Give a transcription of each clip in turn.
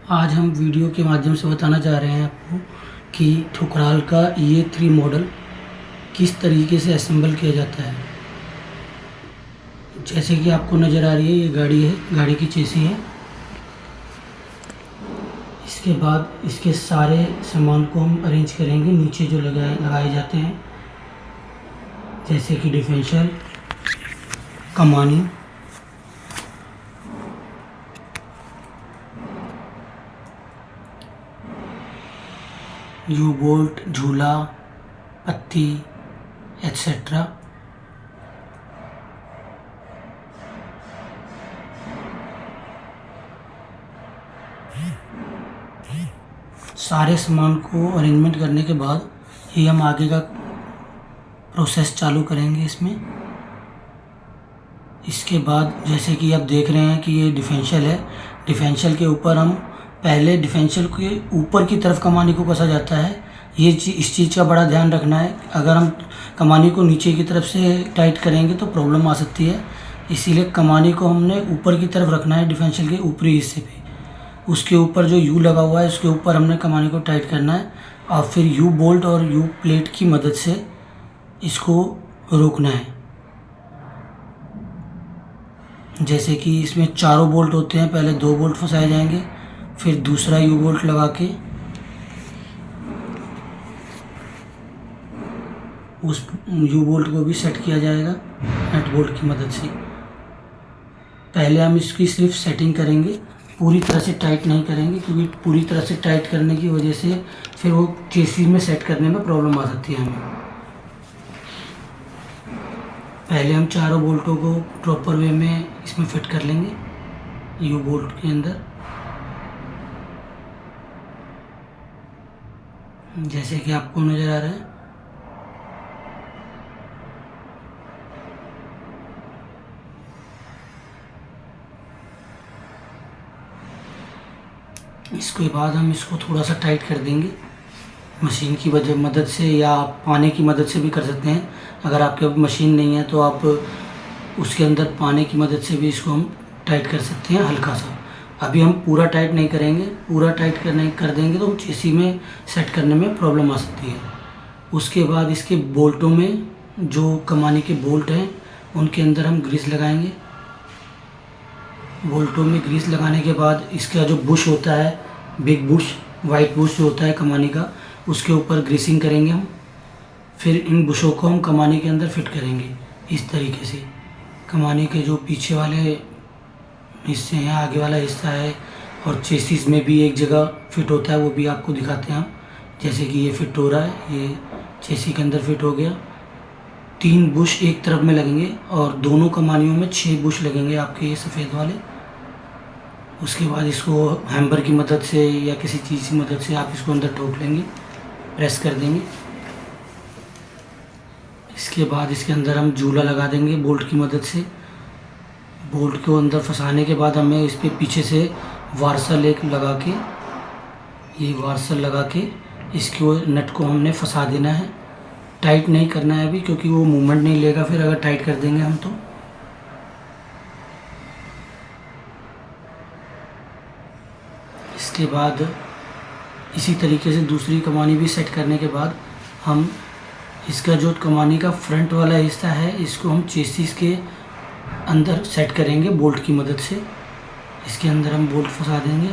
आज हम वीडियो के माध्यम से बताना चाह रहे हैं आपको कि ठुकराल का EA3 मॉडल किस तरीके से असेंबल किया जाता है। जैसे कि आपको नज़र आ रही है, ये गाड़ी है, गाड़ी की चेसी है। इसके बाद इसके सारे सामान को हम अरेंज करेंगे नीचे जो लगाए जाते हैं, जैसे कि डिफरेंशियल, कमानी, यू बोल्ट, झूला, पत्ती एट्सेट्रा। सारे सामान को अरेंजमेंट करने के बाद ही हम आगे का प्रोसेस चालू करेंगे इसमें। इसके बाद जैसे कि आप देख रहे हैं कि ये डिफरेंशियल है। डिफरेंशियल के ऊपर हम पहले डिफरेंशियल के ऊपर की तरफ कमानी को कसा जाता है। इस चीज़ का बड़ा ध्यान रखना है। अगर हम कमानी को नीचे की तरफ से टाइट करेंगे तो प्रॉब्लम आ सकती है। इसीलिए कमानी को हमने ऊपर की तरफ रखना है, डिफरेंशियल के ऊपरी हिस्से पे। उसके ऊपर जो यू लगा हुआ है उसके ऊपर हमने कमानी को टाइट करना है और फिर यू बोल्ट और यू प्लेट की मदद से इसको रोकना है। जैसे कि इसमें चारों बोल्ट होते हैं, पहले 2 बोल्ट फंसाए जाएंगे, फिर दूसरा यू बोल्ट लगा के उस यू बोल्ट को भी सेट किया जाएगा नट बोल्ट की मदद से। पहले हम इसकी सिर्फ सेटिंग करेंगे, पूरी तरह से टाइट नहीं करेंगे, क्योंकि पूरी तरह से टाइट करने की वजह से फिर वो चेसी में सेट करने में प्रॉब्लम आ सकती है हमें। पहले हम चारों बोल्टों को प्रॉपर वे में इसमें फिट कर लेंगे यू बोल्ट के अंदर। जैसे कि आपको नज़र आ रहा है। इसके बाद हम इसको थोड़ा सा टाइट कर देंगे मशीन की मदद से, या पानी की मदद से भी कर सकते हैं। अगर आपके मशीन नहीं है तो आप उसके अंदर पानी की मदद से भी इसको हम टाइट कर सकते हैं हल्का सा। अभी हम पूरा टाइट नहीं करेंगे, पूरा टाइट कर देंगे तो चेसी में सेट करने में प्रॉब्लम आ सकती है। उसके बाद इसके बोल्टों में, जो कमानी के बोल्ट हैं, उनके अंदर हम ग्रीस लगाएंगे। बोल्टों में ग्रीस लगाने के बाद इसका जो बुश होता है, बिग बुश, वाइट बुश जो होता है कमानी का, उसके ऊपर ग्रीसिंग करेंगे हम। फिर इन बुशों को हम कमानी के अंदर फिट करेंगे इस तरीके से। कमानी के जो पीछे वाले हिस्से हैं, आगे वाला हिस्सा है, और चेसिस में भी एक जगह फिट होता है, वो भी आपको दिखाते हैं हम। जैसे कि ये फिट हो रहा है, ये चेसी के अंदर फिट हो गया। 3 बुश एक तरफ में लगेंगे और दोनों कमानियों में 6 बुश लगेंगे आपके, ये सफ़ेद वाले। उसके बाद इसको हैम्बर की मदद से या किसी चीज़ की मदद से आप इसको अंदर ठोक लेंगे, प्रेस कर देंगे। इसके बाद इसके अंदर हम झूला लगा देंगे बोल्ट की मदद से। बोल्ट को अंदर फंसाने के बाद हमें इस पर पीछे से वार्सल एक लगा के, ये वार्सल लगा के इसको नट को हमने फंसा देना है। टाइट नहीं करना है अभी, क्योंकि वो मूवमेंट नहीं लेगा फिर अगर टाइट कर देंगे हम तो। इसके बाद इसी तरीके से दूसरी कमानी भी सेट करने के बाद हम इसका जो कमानी का फ्रंट वाला हिस्सा है, इसको हम चेसिस के अंदर सेट करेंगे बोल्ट की मदद से। इसके अंदर हम बोल्ट फंसा देंगे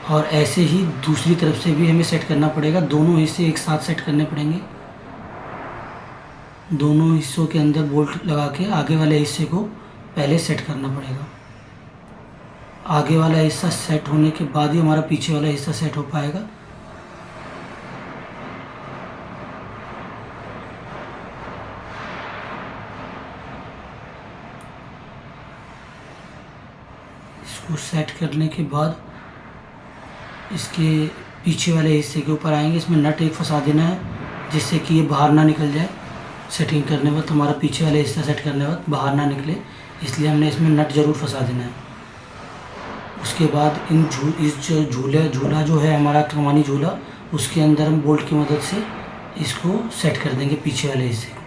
और ऐसे ही दूसरी तरफ से भी हमें सेट करना पड़ेगा। दोनों हिस्से एक साथ सेट करने पड़ेंगे। दोनों हिस्सों के अंदर बोल्ट लगा के आगे वाले हिस्से को पहले सेट करना पड़ेगा। आगे वाला हिस्सा सेट होने के बाद ही हमारा पीछे वाला हिस्सा सेट हो पाएगा। इसको सेट करने के बाद इसके पीछे वाले हिस्से के ऊपर आएंगे, इसमें नट एक फंसा देना है जिससे कि ये बाहर ना निकल जाए। सेटिंग करने वक्त हमारा पीछे वाले हिस्सा सेट करने वक्त बाहर ना निकले, इसलिए हमने इसमें नट ज़रूर फंसा देना है। उसके बाद इस झूला जो है हमारा कमानी झूला, उसके अंदर हम बोल्ट की मदद से इसको सेट कर देंगे पीछे वाले हिस्से को।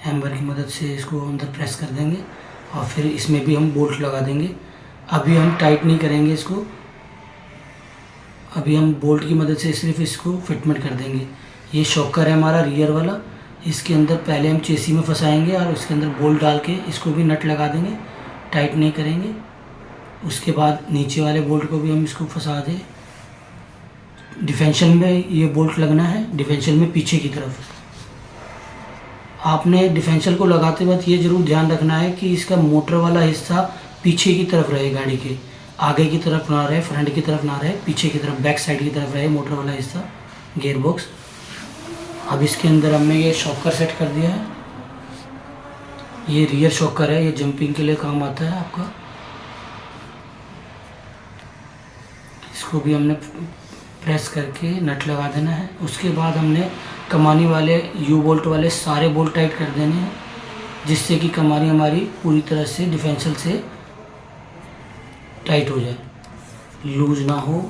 हैमर की मदद से इसको अंदर प्रेस कर देंगे और फिर इसमें भी हम बोल्ट लगा देंगे। अभी हम टाइट नहीं करेंगे इसको, अभी हम बोल्ट की मदद से सिर्फ इसको फिटमेंट कर देंगे। ये शॉकर है हमारा रियर वाला, इसके अंदर पहले हम चेसी में फंसाएंगे और उसके अंदर बोल्ट डाल के इसको भी नट लगा देंगे, टाइट नहीं करेंगे। उसके बाद नीचे वाले बोल्ट को भी हम इसको फंसा दें। डिफेंशियल में ये बोल्ट लगना है, डिफेंशियल में पीछे की तरफ। आपने डिफेंशियल को लगाते वक्त ये ज़रूर ध्यान रखना है कि इसका मोटर वाला हिस्सा पीछे की तरफ रहे, गाड़ी के आगे की तरफ ना रहे, फ्रंट की तरफ ना रहे, पीछे की तरफ बैक साइड की तरफ रहे मोटर वाला हिस्सा, गियर बॉक्स। अब इसके अंदर हमने ये शॉकर सेट कर दिया है। ये रियर शॉकर है, ये जंपिंग के लिए काम आता है आपका। इसको भी हमने प्रेस करके नट लगा देना है। उसके बाद हमने कमानी वाले यू बोल्ट वाले सारे बोल्ट टाइट कर देने हैं, जिससे कि कमानी हमारी पूरी तरह से डिफेंशियल से टाइट हो जाए, लूज ना हो।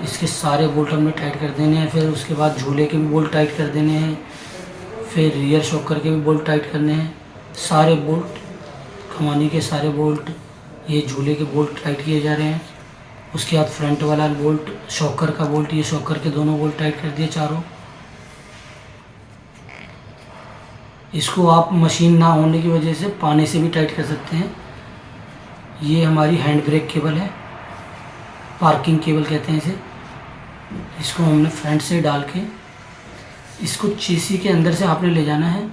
इसके सारे बोल्ट हमने टाइट कर देने हैं। फिर उसके बाद झूले के भी बोल्ट टाइट कर देने हैं, फिर रियर शॉकर के भी बोल्ट टाइट करने हैं। सारे बोल्ट, कमानी के सारे बोल्ट, ये झूले के बोल्ट टाइट किए जा रहे हैं। उसके बाद फ्रंट वाला बोल्ट, शॉकर का बोल्ट, ये शॉकर के दोनों बोल्ट टाइट कर दिए चारों। इसको आप मशीन ना होने की वजह से पानी से भी टाइट कर सकते हैं। ये हमारी हैंड ब्रेक केबल है, पार्किंग केबल कहते हैं इसे। इसको हमने फ्रंट से डाल के इसको चेसी के अंदर से आपने ले जाना है।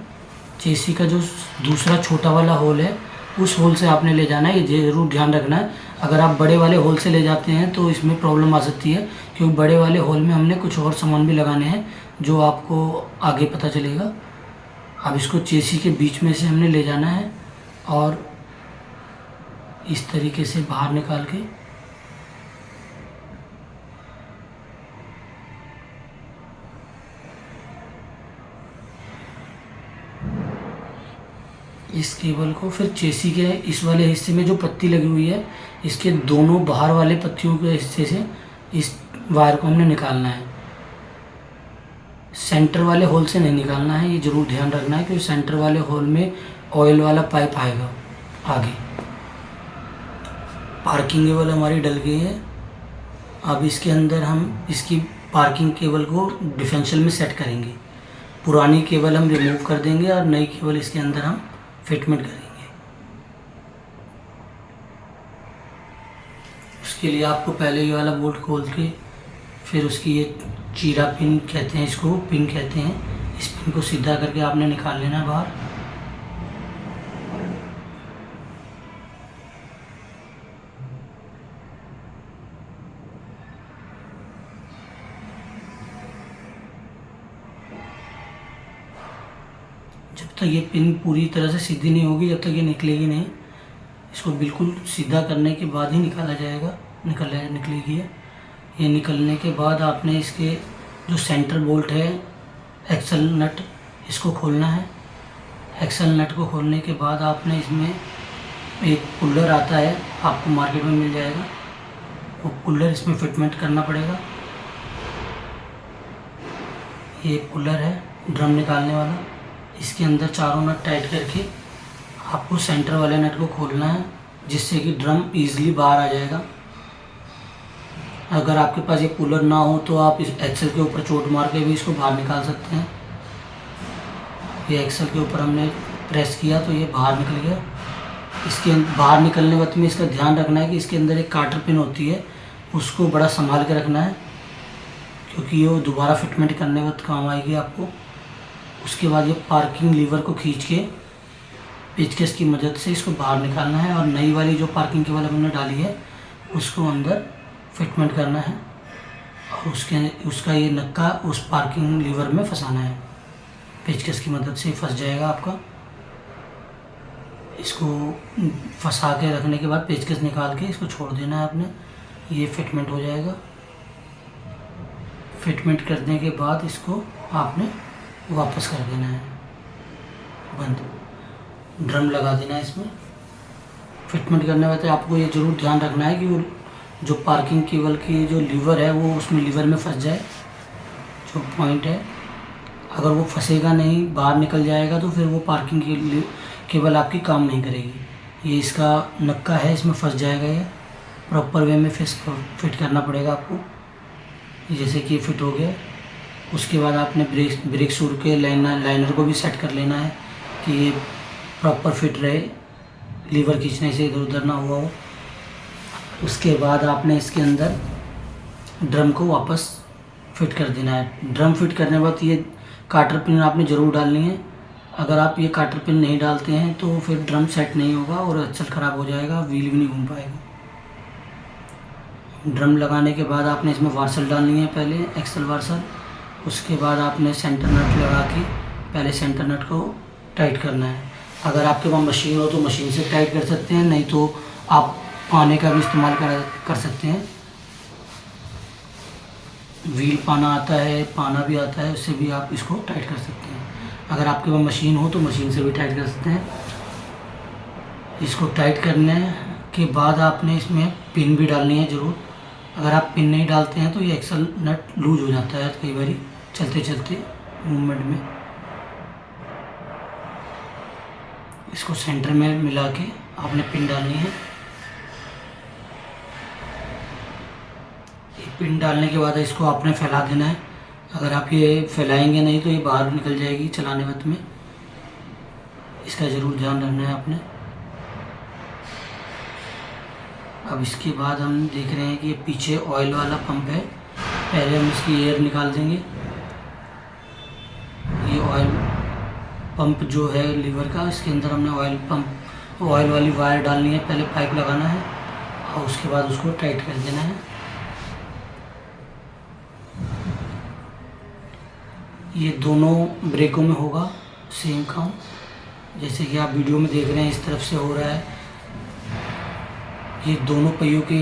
चेसी का जो दूसरा छोटा वाला होल है, उस होल से आपने ले जाना है। ये ज़रूर ध्यान रखना है, अगर आप बड़े वाले होल से ले जाते हैं तो इसमें प्रॉब्लम आ सकती है, क्योंकि बड़े वाले होल में हमने कुछ और सामान भी लगाने हैं जो आपको आगे पता चलेगा। अब इसको चेसी के बीच में से हमने ले जाना है और इस तरीके से बाहर निकाल के इस केबल को फिर चेसी के इस वाले हिस्से में जो पत्ती लगी हुई है, इसके दोनों बाहर वाले पत्तियों के हिस्से से इस वायर को हमने निकालना है। सेंटर वाले होल से नहीं निकालना है, ये ज़रूर ध्यान रखना है, क्योंकि सेंटर वाले होल में ऑयल वाला पाइप आएगा आगे। पार्किंग केबल हमारी डल गई है। अब इसके अंदर हम इसकी पार्किंग केबल को डिफेंशियल में सेट करेंगे। पुरानी केबल हम रिमूव कर देंगे और नई केबल इसके अंदर हम फिटमेंट करेंगे। उसके लिए आपको पहले ये वाला बोल्ट खोल के फिर उसकी ये चीरा पिन कहते हैं, इसको पिन कहते हैं, इस पिन को सीधा करके आपने निकाल लेना बाहर। जब तक ये पिन पूरी तरह से सीधी नहीं होगी, जब तक ये निकलेगी नहीं। इसको बिल्कुल सीधा करने के बाद ही निकाला जाएगा, निकलेगी ये निकलने के बाद आपने इसके जो सेंटर बोल्ट है, एक्सल नट, इसको खोलना है। एक्सल नट को खोलने के बाद आपने इसमें एक पुल्लर आता है, आपको मार्केट में मिल जाएगा, वो पुल्लर इसमें फिटमेंट करना पड़ेगा। ये पुल्लर है ड्रम निकालने वाला, इसके अंदर चारों नट टाइट करके आपको सेंटर वाले नट को खोलना है, जिससे कि ड्रम ईजिली बाहर आ जाएगा। अगर आपके पास ये पुलर ना हो तो आप इस एक्सल के ऊपर चोट मार के भी इसको बाहर निकाल सकते हैं। ये एक्सल के ऊपर हमने प्रेस किया तो ये बाहर निकल गया। इसके बाहर निकलने वक्त में इसका ध्यान रखना है कि इसके अंदर एक कार्टर पिन होती है, उसको बड़ा संभाल के रखना है, क्योंकि ये दोबारा फिटमेंट करने वक्त काम आएगी आपको। उसके बाद ये पार्किंग लीवर को खींच के पेचकस की मदद से इसको बाहर निकालना है और नई वाली जो पार्किंग केबल हमने डाली है उसको अंदर फिटमेंट करना है और उसका ये नक्का उस पार्किंग लीवर में फंसाना है। पेचकस की मदद से फंस जाएगा आपका। इसको फंसा के रखने के बाद पेचकस निकाल के इसको छोड़ देना है आपने, ये फिटमेंट हो जाएगा। फिटमेंट करने के बाद इसको आपने वापस कर देना है बंद, ड्रम लगा देना है इसमें। फिटमेंट करने में तो आपको ये ज़रूर ध्यान रखना है कि वो जो पार्किंग केबल की जो लीवर है वो उसमें लीवर में फंस जाए, जो पॉइंट है। अगर वो फंसेगा नहीं, बाहर निकल जाएगा, तो फिर वो पार्किंग केबल आपकी काम नहीं करेगी। ये इसका नक्का है, इसमें फंस जाएगा ये। प्रॉपर वे में फिट करना पड़ेगा आपको। जैसे कि फिट हो गया, उसके बाद आपने ब्रेक शूट के लाइनर को भी सेट कर लेना है कि ये प्रॉपर फिट रहे, लीवर खींचने से इधर उधर ना हुआ हो। उसके बाद आपने इसके अंदर ड्रम को वापस फिट कर देना है। ड्रम फिट करने के बाद ये कार्टर पिन आपने ज़रूर डालनी है। अगर आप ये कार्टर पिन नहीं डालते हैं तो फिर ड्रम सेट नहीं होगा और एक्सल ख़राब हो जाएगा, व्हील भी नहीं घूम पाएगा। ड्रम लगाने के बाद आपने इसमें वार्सल डालनी है, पहले एक्सल वार्सल। उसके बाद आपने सेंटर नट लगा के पहले सेंटर नट को टाइट करना है। अगर आपके पास मशीन हो तो मशीन से टाइट कर सकते हैं, नहीं तो आप पाने का भी इस्तेमाल कर सकते हैं। व्हील पाना आता है, पाना भी आता है, उससे भी आप इसको टाइट कर सकते हैं। अगर आपके पास मशीन हो तो मशीन से भी टाइट कर सकते हैं। इसको टाइट करने के बाद आपने इसमें पिन भी डालनी है ज़रूर। अगर आप पिन नहीं डालते हैं तो ये एक्सल नट लूज हो जाता है कई बार चलते चलते मूवमेंट में। इसको सेंटर में मिला के आपने पिन डालनी है। पिन डालने के बाद इसको आपने फैला देना है। अगर आप ये फैलाएंगे नहीं तो ये बाहर निकल जाएगी चलाने वक्त में, इसका ज़रूर ध्यान रखना है आपने। अब इसके बाद हम देख रहे हैं कि ये पीछे ऑयल वाला पंप है, पहले हम इसकी एयर निकाल देंगे। ये ऑयल पंप जो है लीवर का, इसके अंदर हमने ऑयल वाली वायर डालनी है, पहले पाइप लगाना है और उसके बाद उसको टाइट कर देना है। ये दोनों ब्रेकों में होगा सेम काम, जैसे कि आप वीडियो में देख रहे हैं इस तरफ से हो रहा है। ये दोनों पहियों के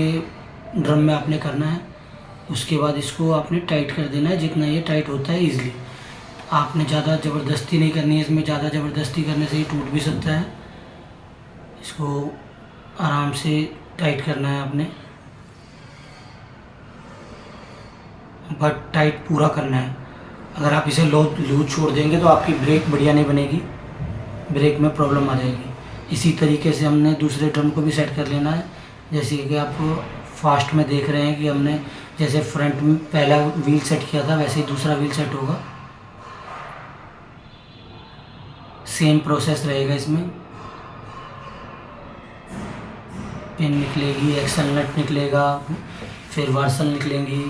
ड्रम में आपने करना है। उसके बाद इसको आपने टाइट कर देना है जितना ये टाइट होता है ईज़िली। आपने ज़्यादा ज़बरदस्ती नहीं करनी है, इसमें ज़्यादा ज़बरदस्ती करने से ये टूट भी सकता है। इसको आराम से टाइट करना है आपने, बट टाइट पूरा करना है। अगर आप इसे लूज छोड़ देंगे तो आपकी ब्रेक बढ़िया नहीं बनेगी, ब्रेक में प्रॉब्लम आ जाएगी। इसी तरीके से हमने दूसरे ड्रम को भी सेट कर लेना है। जैसे कि आप फास्ट में देख रहे हैं कि हमने जैसे फ्रंट में पहला व्हील सेट किया था वैसे ही दूसरा व्हील सेट होगा, सेम प्रोसेस रहेगा। इसमें पिन निकलेगी, एक्सल नट निकलेगा, फिर वार्सल निकलेंगी,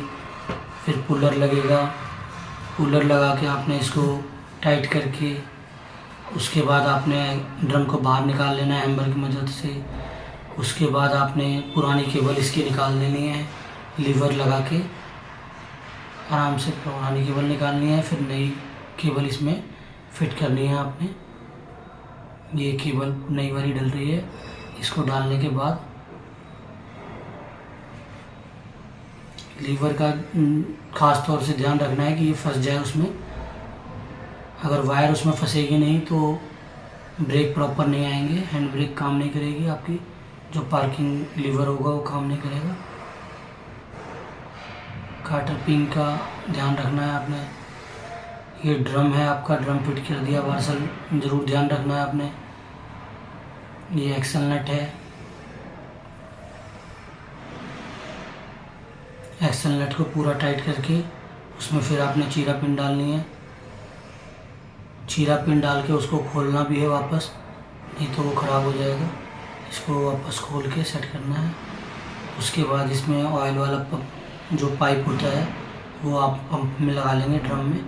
फिर पुलर लगेगा। पुलर लगा के आपने इसको टाइट करके उसके बाद आपने ड्रम को बाहर निकाल लेना है हैमर की मदद से। उसके बाद आपने पुरानी केबल इसकी निकाल देनी है, लीवर लगा के आराम से पुरानी केबल निकालनी है, फिर नई केबल इसमें फिट करनी है आपने। ये केबल नई वाली डल रही है, इसको डालने के बाद लीवर का ख़ास तौर से ध्यान रखना है कि ये फंस जाए उसमें। अगर वायर उसमें फंसेगी नहीं तो ब्रेक प्रॉपर नहीं आएंगे, हैंड ब्रेक काम नहीं करेगी, आपकी जो पार्किंग लीवर होगा वो काम नहीं करेगा। कार्टर पिन का ध्यान रखना है आपने। ये ड्रम है आपका, ड्रम फिट कर दिया, वार्सल ज़रूर ध्यान रखना है आपने। ये एक्सल नट है, एक्सल नट को पूरा टाइट करके उसमें फिर आपने चीरा पिन डालनी है। चीरा पिन डाल के उसको खोलना भी है वापस, नहीं तो वो ख़राब हो जाएगा। इसको वापस खोल के सेट करना है। उसके बाद इसमें ऑयल वाला पंप जो पाइप होता है वो आप पंप में लगा लेंगे ड्रम में।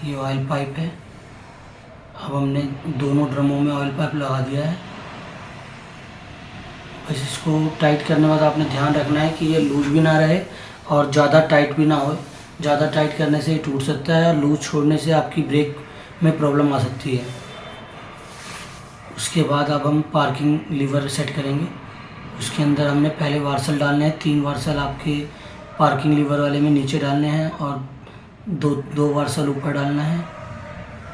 ये ऑयल पाइप है। अब हमने दोनों ड्रमों में ऑयल पाइप लगा दिया है। बस इसको टाइट करने के बाद आपने ध्यान रखना है कि ये लूज भी ना रहे और ज़्यादा टाइट भी ना हो। ज़्यादा टाइट करने से ये टूट सकता है और लूज छोड़ने से आपकी ब्रेक में प्रॉब्लम आ सकती है। उसके बाद अब हम पार्किंग लीवर सेट करेंगे। उसके अंदर हमने पहले वार्सल डालने हैं, 3 वार्सल आपके पार्किंग लीवर वाले में नीचे डालने हैं और दो वार्सल ऊपर डालना है।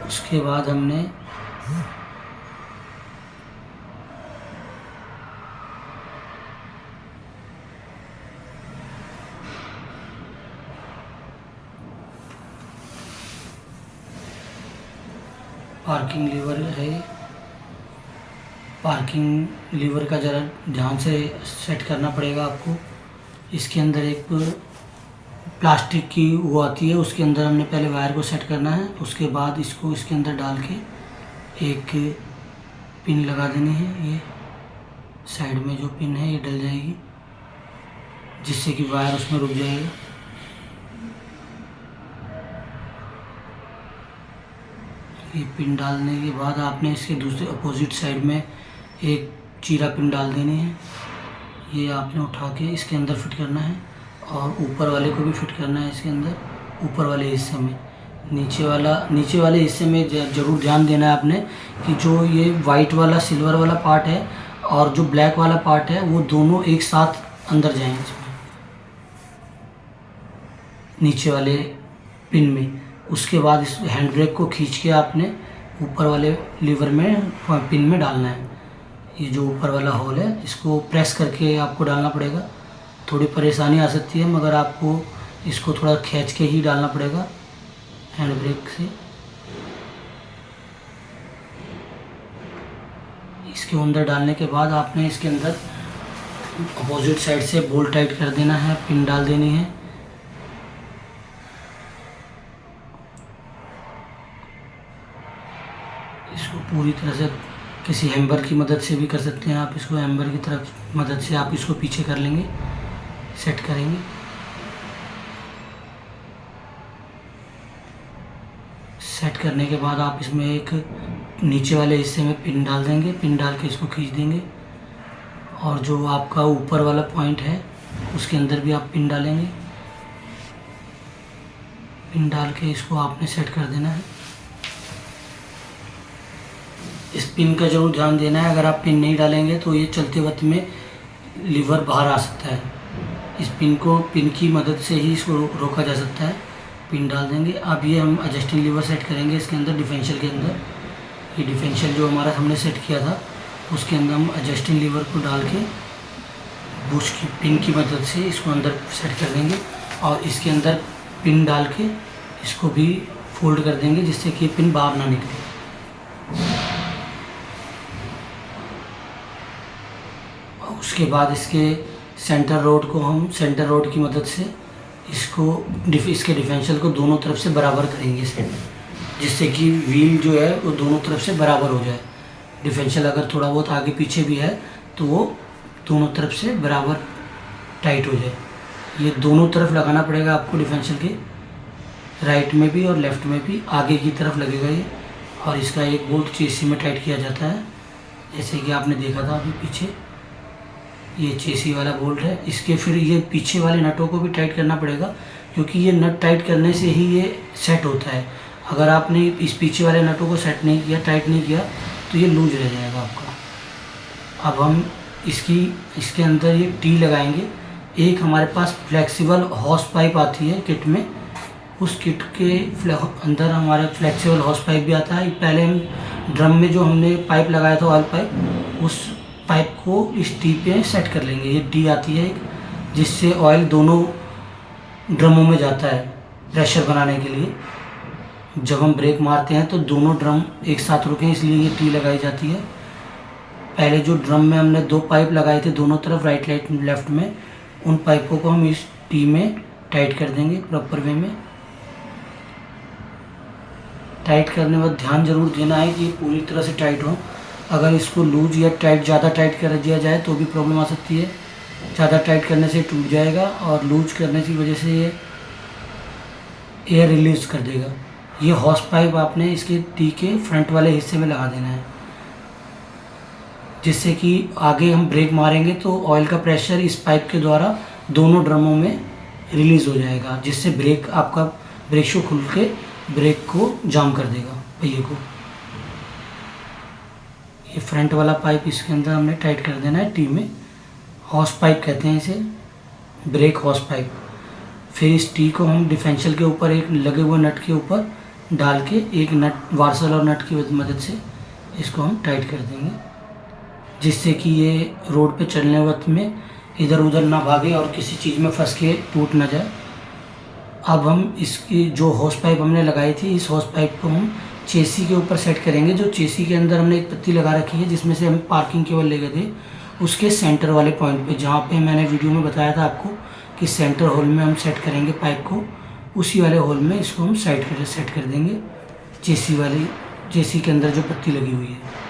उसके बाद हमने पार्किंग लीवर है, पार्किंग लीवर का ज़रा ध्यान से सेट करना पड़ेगा आपको। इसके अंदर एक प्लास्टिक की वो आती है, उसके अंदर हमने पहले वायर को सेट करना है, उसके बाद इसको इसके अंदर डाल के एक पिन लगा देनी है। ये साइड में जो पिन है ये डल जाएगी, जिससे कि वायर उसमें रुक जाएगा। ये पिन डालने के बाद आपने इसके दूसरे अपोजिट साइड में एक चीरा पिन डाल देनी है। ये आपने उठा के इसके अंदर फिट करना है और ऊपर वाले को भी फिट करना है इसके अंदर, ऊपर वाले हिस्से में। नीचे वाले हिस्से में ज़रूर ध्यान देना है आपने कि जो ये वाइट वाला सिल्वर वाला पार्ट है और जो ब्लैक वाला पार्ट है वो दोनों एक साथ अंदर जाएं इसमें, नीचे वाले पिन में। उसके बाद इस हैंड ब्रेक को खींच के आपने ऊपर वाले लीवर में पिन में डालना है। ये जो ऊपर वाला होल है इसको प्रेस करके आपको डालना पड़ेगा। थोड़ी परेशानी आ सकती है मगर आपको इसको थोड़ा खींच के ही डालना पड़ेगा हैंड ब्रेक से। इसके अंदर डालने के बाद आपने इसके अंदर अपोजिट साइड से बोल्ट टाइट कर देना है, पिन डाल देनी है। इसको पूरी तरह से किसी हैम्बर की मदद से भी कर सकते हैं आप। इसको हैम्बर की तरफ मदद से आप इसको पीछे कर लेंगे, सेट करेंगे। सेट करने के बाद आप इसमें एक नीचे वाले हिस्से में पिन डाल देंगे, पिन डाल के इसको खींच देंगे और जो आपका ऊपर वाला पॉइंट है उसके अंदर भी आप पिन डालेंगे। पिन डाल के इसको आपने सेट कर देना है। इस पिन का जरूर ध्यान देना है, अगर आप पिन नहीं डालेंगे तो ये चलते वक्त में लीवर बाहर आ सकता है। इस पिन की मदद से ही इसको रोका जा सकता है। पिन डाल देंगे। अब ये हम एडजस्टिंग लीवर सेट करेंगे इसके अंदर, डिफरेंशियल के अंदर। ये डिफरेंशियल जो हमारा हमने सेट किया था उसके अंदर हम एडजस्टिंग लीवर को डाल के बुश की पिन की मदद से इसको अंदर सेट कर देंगे और इसके अंदर पिन डाल के इसको भी फोल्ड कर देंगे जिससे कि पिन बाहर ना निकले। उसके बाद इसके सेंटर रोड की मदद से इसके डिफरेंशियल को दोनों तरफ से बराबर करेंगे सेट, जिससे कि व्हील जो है वो दोनों तरफ से बराबर हो जाए। डिफरेंशियल अगर थोड़ा बहुत आगे पीछे भी है तो वो दोनों तरफ से बराबर टाइट हो जाए। ये दोनों तरफ लगाना पड़ेगा आपको, डिफरेंशियल के राइट में भी और लेफ़्ट में भी, आगे की तरफ लगेगा ये। और इसका एक बोल्ट चेसी में टाइट किया जाता है, जैसे कि आपने देखा था अभी पीछे। ये चेसी वाला बोल्ट है। इसके फिर ये पीछे वाले नटों को भी टाइट करना पड़ेगा, क्योंकि ये नट टाइट करने से ही ये सेट होता है। अगर आपने इस पीछे वाले नटों को सेट नहीं किया, टाइट नहीं किया, तो ये लूज रह जाएगा आपका। अब हम इसके अंदर ये टी लगाएंगे। एक हमारे पास फ्लेक्सिबल हॉस पाइप आती है किट में, उस किट के अंदर हमारे फ्लेक्सिबल हॉस पाइप भी आता है। पहले हम ड्रम में जो हमने पाइप लगाया था ऑयल पाइप, उस पाइप को इस टी पे सेट कर लेंगे। ये टी आती है एक, जिससे ऑयल दोनों ड्रमों में जाता है प्रेशर बनाने के लिए। जब हम ब्रेक मारते हैं तो दोनों ड्रम एक साथ रुकें, इसलिए ये टी लगाई जाती है। पहले जो ड्रम में हमने 2 पाइप लगाए थे दोनों तरफ, राइट लेफ्ट में, उन पाइपों को हम इस टी में टाइट कर देंगे प्रॉपर वे में। टाइट करने के बाद ध्यान जरूर देना है कि ये पूरी तरह से टाइट हो। अगर इसको लूज या ज़्यादा टाइट कर दिया जाए तो भी प्रॉब्लम आ सकती है। ज़्यादा टाइट करने से टूट जाएगा और लूज करने की वजह से ये एयर रिलीज कर देगा। ये हॉस पाइप आपने इसके टी के फ्रंट वाले हिस्से में लगा देना है, जिससे कि आगे हम ब्रेक मारेंगे तो ऑयल का प्रेशर इस पाइप के द्वारा दोनों ड्रमों में रिलीज़ हो जाएगा, जिससे आपका ब्रेक शू खुल के ब्रेक को जाम कर देगा, पहिए को। ये फ्रंट वाला पाइप इसके अंदर हमने टाइट कर देना है टी में। हॉस पाइप कहते हैं इसे, ब्रेक हॉस पाइप। फिर इस टी को हम डिफरेंशियल के ऊपर एक लगे हुए नट के ऊपर डाल के एक नट वार्सल और नट की मदद से इसको हम टाइट कर देंगे, जिससे कि ये रोड पे चलने वक्त में इधर उधर ना भागे और किसी चीज़ में फंस के टूट ना जाए। अब हम इसकी जो हॉस पाइप हमने लगाई थी, इस हॉस पाइप को हम चेसी के ऊपर सेट करेंगे। जो चेसी के अंदर हमने एक पत्ती लगा रखी है जिसमें से हम पार्किंग केबल ले गए थे, उसके सेंटर वाले पॉइंट पे, जहाँ पे मैंने वीडियो में बताया था आपको कि सेंटर होल में हम सेट करेंगे पाइप को, उसी वाले होल में इसको हम सेट कर देंगे, चेसी के अंदर जो पत्ती लगी हुई है।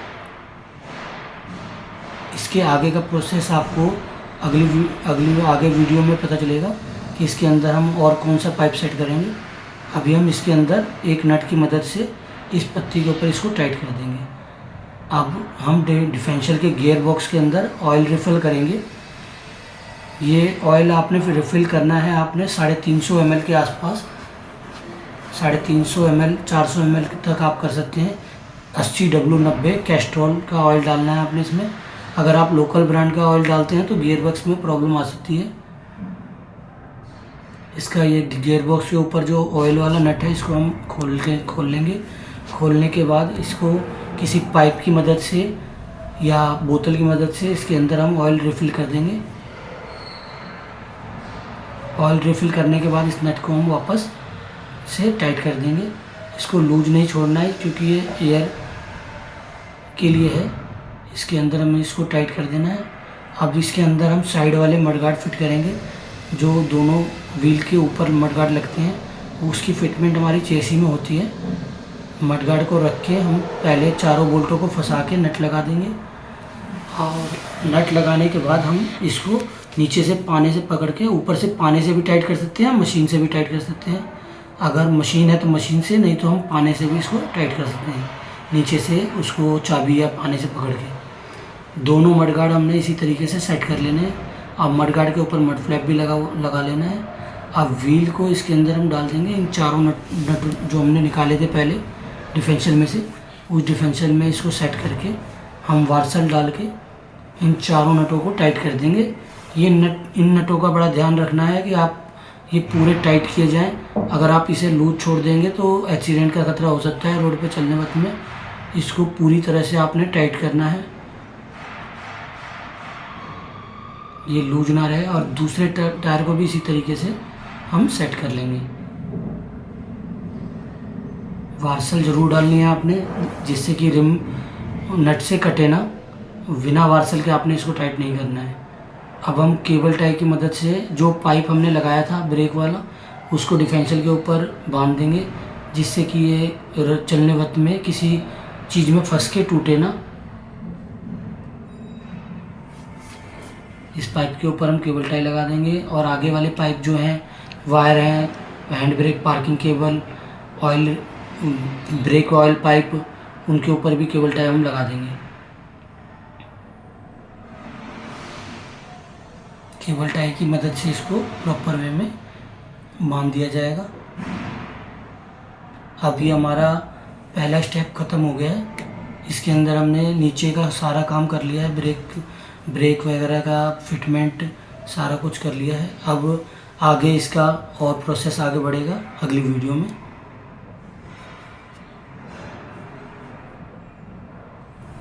इसके आगे का प्रोसेस आपको आगे वीडियो में पता चलेगा कि इसके अंदर हम और कौन सा पाइप सेट करेंगे। अभी हम इसके अंदर एक नट की मदद से इस पत्ती के ऊपर इसको टाइट कर देंगे। अब हम डिफरेंशियल के गियर बॉक्स के अंदर ऑयल रिफ़िल करेंगे। ये ऑयल आपने फिर रिफ़िल करना है, आपने 350 ml के आसपास, 350 ml 400 ml तक आप कर सकते हैं। 80W90 कैस्ट्रॉल का ऑयल डालना है आपने इसमें। अगर आप लोकल ब्रांड का ऑयल डालते हैं तो गियर बॉक्स में प्रॉब्लम आ सकती है। इसका ये गियर बॉक्स के ऊपर जो ऑयल वाला नट है इसको हम खोल लेंगे। खोलने के बाद इसको किसी पाइप की मदद से या बोतल की मदद से इसके अंदर हम ऑयल रिफ़िल कर देंगे। ऑयल रिफ़िल करने के बाद इस नट को हम वापस से टाइट कर देंगे। इसको लूज नहीं छोड़ना है क्योंकि ये एयर के लिए है। इसके अंदर हमें इसको टाइट कर देना है। अब इसके अंदर हम साइड वाले मडगार्ड फिट करेंगे, जो दोनों व्हील के ऊपर मडगार्ड लगते हैं, उसकी फिटमेंट हमारी चेसी में होती है। मडगार्ड को रख के हम पहले चारों बोल्टों को फंसा के नट लगा देंगे, और नट लगाने के बाद हम इसको नीचे से पाने से पकड़ के, ऊपर से पाने से भी टाइट कर सकते हैं, मशीन से भी टाइट कर सकते हैं। अगर मशीन है तो मशीन से, नहीं तो हम पाने से भी इसको टाइट कर सकते हैं, नीचे से उसको चाबी या पाने से पकड़ के। दोनों मडगार्ड हमने इसी तरीके से सेट कर लेने हैं। अब मडगार्ड के ऊपर मड फ्लैप भी लगा लेना है। अब व्हील को इसके अंदर हम डाल देंगे। इन चारों नट जो हमने निकाले थे पहले डिफरेंशियल में से, उस डिफरेंशियल में इसको सेट करके हम वार्सल डाल के इन चारों नटों को टाइट कर देंगे। इन नटों का बड़ा ध्यान रखना है कि आप ये पूरे टाइट किए जाएं। अगर आप इसे लूज छोड़ देंगे तो एक्सीडेंट का खतरा हो सकता है रोड पे चलने वक्त में। इसको पूरी तरह से आपने टाइट करना है, ये लूज ना रहे। और दूसरे टायर को भी इसी तरीके से हम सेट कर लेंगे। वार्सल ज़रूर डालनी है आपने, जिससे कि रिम नट से कटे ना। बिना वार्सल के आपने इसको टाइट नहीं करना है। अब हम केबल टाई की मदद से जो पाइप हमने लगाया था ब्रेक वाला, उसको डिफरेंशियल के ऊपर बांध देंगे, जिससे कि ये चलने वक्त में किसी चीज़ में फंस के टूटे ना। इस पाइप के ऊपर हम केबल टाई लगा देंगे, और आगे वाले पाइप जो हैं, वायर हैं, hand brake, parking cable, oil, brake oil pipe, उनके ऊपर भी केबल टाई हम लगा देंगे। केबल टाई की मदद से इसको प्रॉपर वे में बांध दिया जाएगा। अभी हमारा पहला स्टेप ख़त्म हो गया है। इसके अंदर हमने नीचे का सारा काम कर लिया है, ब्रेक वगैरह का फिटमेंट सारा कुछ कर लिया है। अब आगे इसका और प्रोसेस आगे बढ़ेगा अगली वीडियो में।